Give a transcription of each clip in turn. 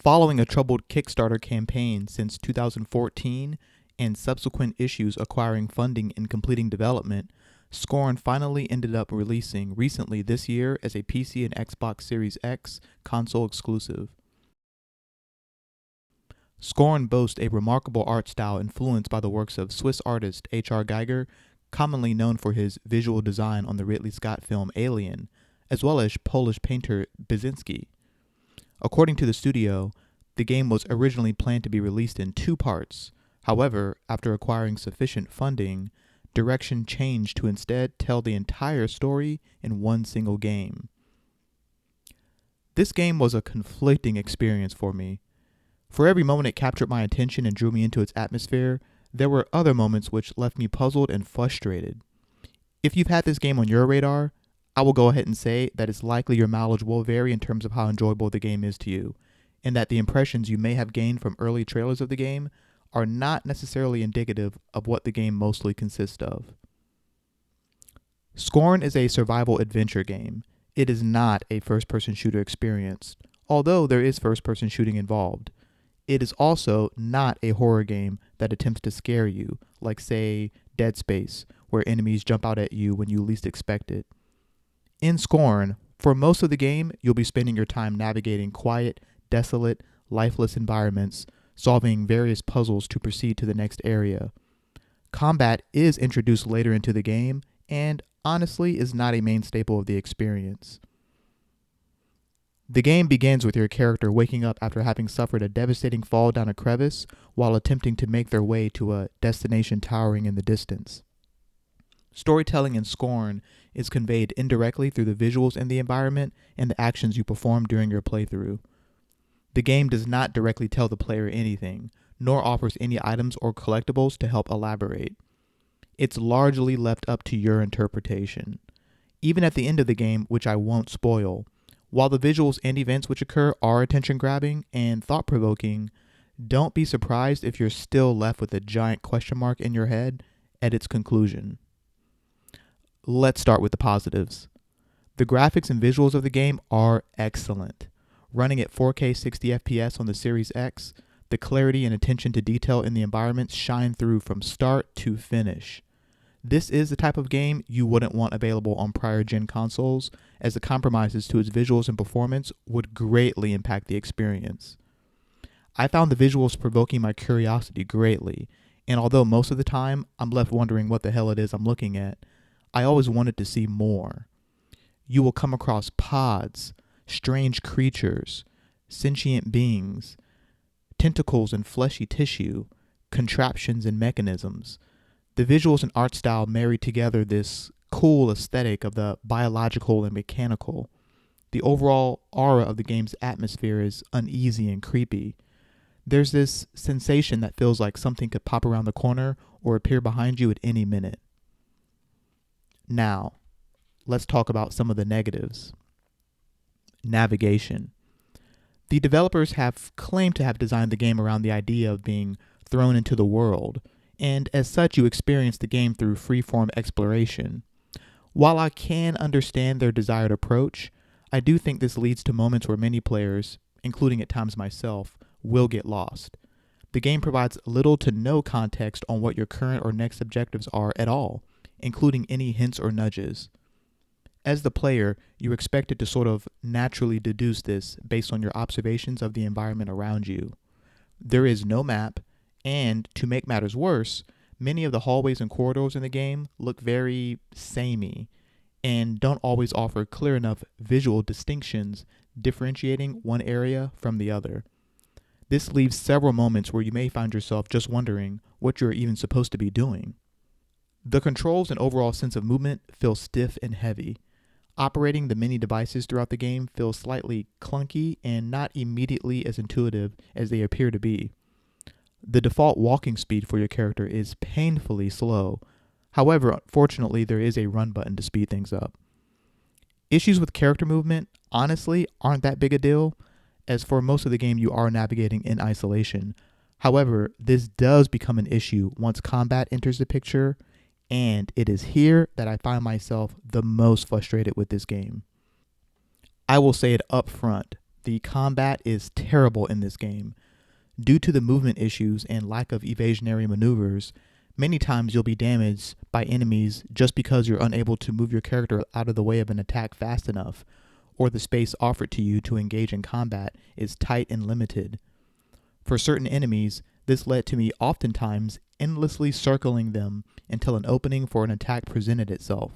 Following a troubled Kickstarter campaign since 2014 and subsequent issues acquiring funding and completing development, Scorn finally ended up releasing recently this year as a PC and Xbox Series X console exclusive. Scorn boasts a remarkable art style influenced by the works of Swiss artist H.R. Giger, commonly known for his visual design on the Ridley Scott film Alien, as well as Polish painter Basinski. According to the studio, the game was originally planned to be released in 2 parts. However, after acquiring sufficient funding, direction changed to instead tell the entire story in one single game. This game was a conflicting experience for me. For every moment it captured my attention and drew me into its atmosphere, there were other moments which left me puzzled and frustrated. If you've had this game on your radar, I will go ahead and say that it's likely your mileage will vary in terms of how enjoyable the game is to you, and that the impressions you may have gained from early trailers of the game are not necessarily indicative of what the game mostly consists of. Scorn is a survival adventure game. It is not a first-person shooter experience, although there is first-person shooting involved. It is also not a horror game that attempts to scare you, like, say, Dead Space, where enemies jump out at you when you least expect it. In Scorn, for most of the game, you'll be spending your time navigating quiet, desolate, lifeless environments, solving various puzzles to proceed to the next area. Combat is introduced later into the game, and honestly is not a main staple of the experience. The game begins with your character waking up after having suffered a devastating fall down a crevice while attempting to make their way to a destination towering in the distance. Storytelling in Scorn is conveyed indirectly through the visuals in the environment and the actions you perform during your playthrough. The game does not directly tell the player anything, nor offers any items or collectibles to help elaborate. It's largely left up to your interpretation. Even at the end of the game, which I won't spoil, while the visuals and events which occur are attention-grabbing and thought-provoking, don't be surprised if you're still left with a giant question mark in your head at its conclusion. Let's start with the positives. The graphics and visuals of the game are excellent. Running at 4K 60 FPS on the Series X, the clarity and attention to detail in the environments shine through from start to finish. This is the type of game you wouldn't want available on prior gen consoles, as the compromises to its visuals and performance would greatly impact the experience. I found the visuals provoking my curiosity greatly, and although most of the time I'm left wondering what the hell it is I'm looking at, I always wanted to see more. You will come across pods, strange creatures, sentient beings, tentacles and fleshy tissue, contraptions and mechanisms. The visuals and art style marry together this cool aesthetic of the biological and mechanical. The overall aura of the game's atmosphere is uneasy and creepy. There's this sensation that feels like something could pop around the corner or appear behind you at any minute. Now, let's talk about some of the negatives. Navigation. The developers have claimed to have designed the game around the idea of being thrown into the world, and as such you experience the game through free-form exploration. While I can understand their desired approach, I do think this leads to moments where many players, including at times myself, will get lost. The game provides little to no context on what your current or next objectives are at all, including any hints or nudges. As the player, you're expected to sort of naturally deduce this based on your observations of the environment around you. There is no map, and to make matters worse, many of the hallways and corridors in the game look very samey and don't always offer clear enough visual distinctions differentiating one area from the other. This leaves several moments where you may find yourself just wondering what you're even supposed to be doing. The controls and overall sense of movement feel stiff and heavy. Operating the many devices throughout the game feels slightly clunky and not immediately as intuitive as they appear to be. The default walking speed for your character is painfully slow. However, fortunately, there is a run button to speed things up. Issues with character movement, honestly, aren't that big a deal, as for most of the game you are navigating in isolation. However, this does become an issue once combat enters the picture, and it is here that I find myself the most frustrated with this game. I will say it up front, The combat is terrible in this game. Due to the movement issues and lack of evasionary maneuvers, many times you'll be damaged by enemies just because you're unable to move your character out of the way of an attack fast enough, or the space offered to you to engage in combat is tight and limited. For certain enemies, this led to me oftentimes endlessly circling them until an opening for an attack presented itself.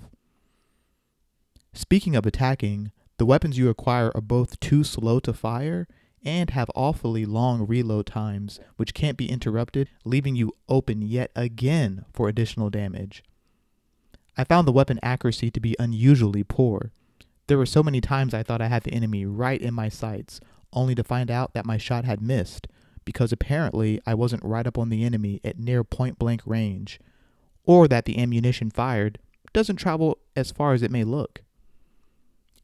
Speaking of attacking, the weapons you acquire are both too slow to fire and have awfully long reload times, which can't be interrupted, leaving you open yet again for additional damage. I found the weapon accuracy to be unusually poor. There were so many times I thought I had the enemy right in my sights, only to find out that my shot had missed, because apparently I wasn't right up on the enemy at near point-blank range, or that the ammunition fired doesn't travel as far as it may look.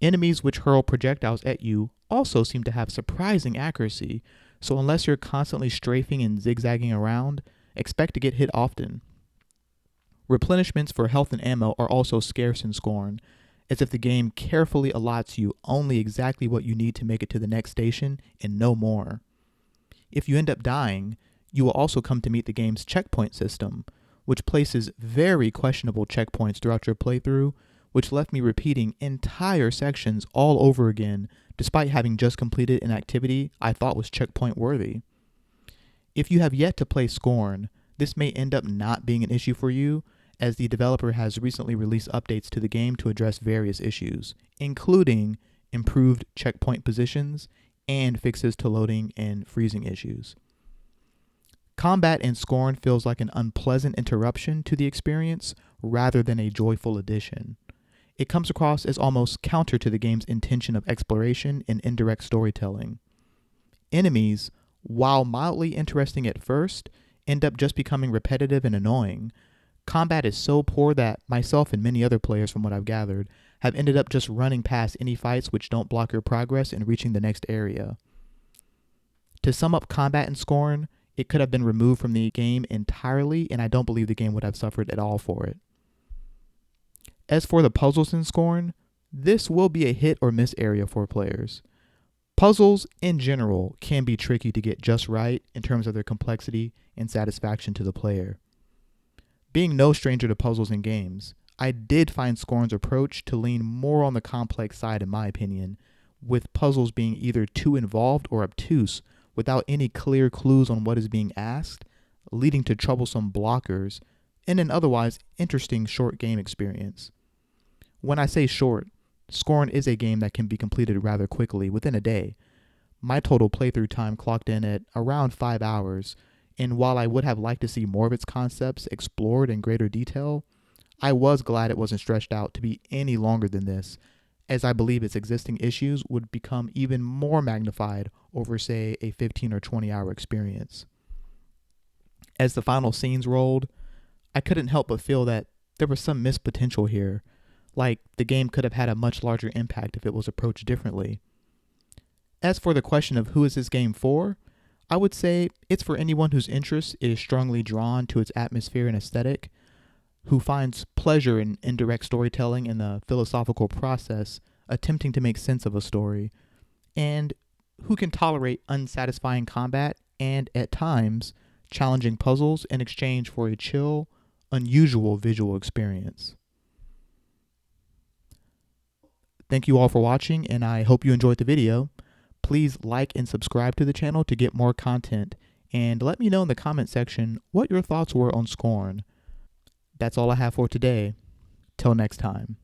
Enemies which hurl projectiles at you also seem to have surprising accuracy, so unless you're constantly strafing and zigzagging around, expect to get hit often. Replenishments for health and ammo are also scarce in Scorn, as if the game carefully allots you only exactly what you need to make it to the next station and no more. If you end up dying, you will also come to meet the game's checkpoint system, which places very questionable checkpoints throughout your playthrough, which left me repeating entire sections all over again, despite having just completed an activity I thought was checkpoint worthy. If you have yet to play Scorn, this may end up not being an issue for you, as the developer has recently released updates to the game to address various issues, including improved checkpoint positions and fixes to loading and freezing issues. Combat in Scorn feels like an unpleasant interruption to the experience rather than a joyful addition. It comes across as almost counter to the game's intention of exploration and indirect storytelling. Enemies, while mildly interesting at first, end up just becoming repetitive and annoying. Combat is so poor that myself and many other players, from what I've gathered, have ended up just running past any fights which don't block your progress in reaching the next area. To sum up combat in Scorn, it could have been removed from the game entirely, and I don't believe the game would have suffered at all for it. As for the puzzles in Scorn, this will be a hit or miss area for players. Puzzles, in general, can be tricky to get just right in terms of their complexity and satisfaction to the player. Being no stranger to puzzles in games, I did find Scorn's approach to lean more on the complex side in my opinion, with puzzles being either too involved or obtuse without any clear clues on what is being asked, leading to troublesome blockers and an otherwise interesting short game experience. When I say short, Scorn is a game that can be completed rather quickly, within a day. My total playthrough time clocked in at around 5 hours, and while I would have liked to see more of its concepts explored in greater detail, I was glad it wasn't stretched out to be any longer than this, as I believe its existing issues would become even more magnified over, say, a 15 or 20 hour experience. As the final scenes rolled, I couldn't help but feel that there was some missed potential here, like the game could have had a much larger impact if it was approached differently. As for the question of who is this game for, I would say it's for anyone whose interest is strongly drawn to its atmosphere and aesthetic, who finds pleasure in indirect storytelling and the philosophical process attempting to make sense of a story, and who can tolerate unsatisfying combat and, at times, challenging puzzles in exchange for a chill, unusual visual experience. Thank you all for watching, and I hope you enjoyed the video. Please like and subscribe to the channel to get more content, and let me know in the comment section what your thoughts were on Scorn. That's all I have for today. Till next time.